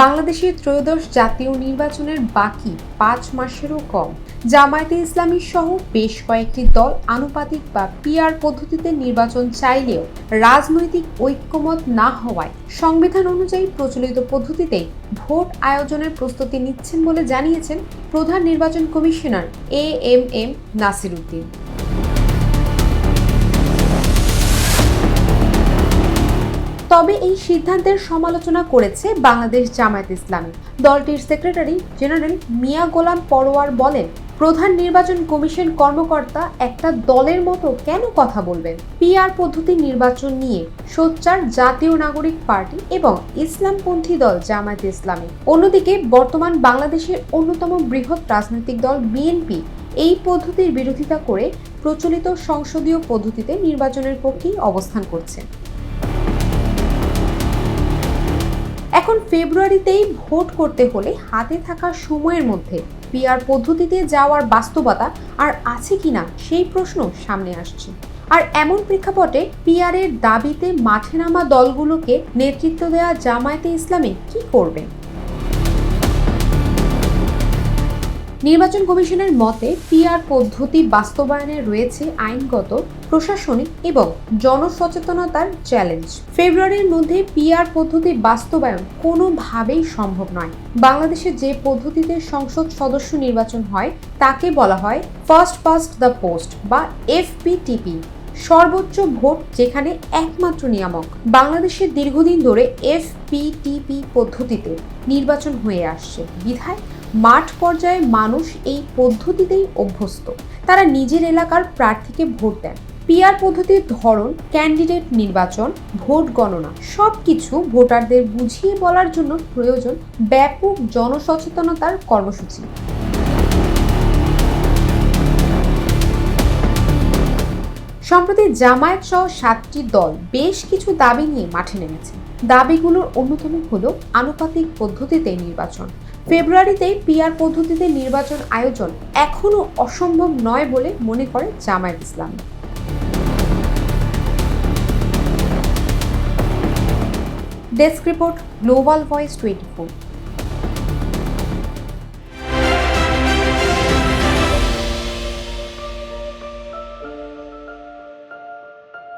বাংলাদেশের ত্রয়োদশ জাতীয় নির্বাচনের বাকি ৫ মাসেরও কম। জামায়াতে ইসলামী সহ বেশ কয়েকটি দল আনুপাতিক বা পিআর পদ্ধতিতে নির্বাচন চাইলেও রাজনৈতিক ঐক্যমত না হওয়ায় সংবিধান অনুযায়ী প্রচলিত পদ্ধতিতেই ভোট আয়োজনের প্রস্তুতি নিচ্ছেন বলে জানিয়েছেন প্রধান নির্বাচন কমিশনার এএমএম নাসির উদ্দিন। তবে এই সিদ্ধান্তের সমালোচনা করেছে বাংলাদেশ জামায়াতে ইসলামী। দলটির সেক্রেটারি জেনারেল মিয়া গোলাম পরোয়ার বলেন, প্রধান নির্বাচন কমিশন কর্মকর্তা একটা দলের মতো কেন কথা বলবেন? পিআর পদ্ধতি নির্বাচন নিয়ে সোচ্চার জাতীয় নাগরিক পার্টি এবং ইসলামপন্থী দল জামায়াতে ইসলামী। অন্যদিকে বর্তমান বাংলাদেশের অন্যতম বৃহৎ রাজনৈতিক দল বিএনপি এই পদ্ধতির বিরোধিতা করে প্রচলিত সংসদীয় পদ্ধতিতে নির্বাচনের পক্ষেই অবস্থান করছে। এখন ফেব্রুয়ারিতেই ভোট করতে হলে হাতে থাকা সময়ের মধ্যে পিআর পদ্ধতিতে যাওয়ার বাস্তবতা আর আছে কিনা সেই প্রশ্ন সামনে আসছে। আর এমন প্রেক্ষাপটে পিআর এর দাবিতে মাঠে নামা দলগুলোকে নেতৃত্ব দেওয়া জামায়াতে ইসলামী কি করবে? নির্বাচন কমিশনের মতে পিআর পদ্ধতি বাস্তবায়নে রয়েছে আইনগত, প্রশাসনিক এবং জনসচেতনতার চ্যালেঞ্জ। ফেব্রুয়ারির মধ্যে পিআর পদ্ধতি বাস্তবায়ন কোনোভাবেই সম্ভব নয়। বাংলাদেশে যে পদ্ধতিতে সংসদ সদস্য নির্বাচন হয় তাকে বলা হয় ফার্স্ট পাস্ট দ্য পোস্ট বা এফপিটিপি, সর্বোচ্চ ভোট যেখানে একমাত্র নিয়ামক। বাংলাদেশে দীর্ঘদিন ধরে এফপিটিপি পদ্ধতিতে নির্বাচন হয়ে আসছে বিধায় মাঠ পর্যায়ে মানুষ এই পদ্ধতিতেই অভ্যস্ত। তারা নিজের এলাকার প্রার্থীকে ভোট দেন। পিআর পদ্ধতির ধরন, ক্যান্ডিডেট নির্বাচন, ভোট গণনা সবকিছু ভোটারদের বুঝিয়ে বলার জন্য প্রয়োজন ব্যাপক জনসচেতনতার কর্মসূচি। সম্প্রতি জামায়াত সহ 7টি দল বেশ কিছু দাবি নিয়ে মাঠে নেমেছে। দাবিগুলোর অন্যতম হলো আনুপাতিক পদ্ধতিতে নির্বাচন। ফেব্রুয়ারিতেই পিআর পদ্ধতিতে নির্বাচন আয়োজন এখনো অসম্ভব নয় বলে মনে করে জামায়াত ইসলামী। Desk report, global voice 24।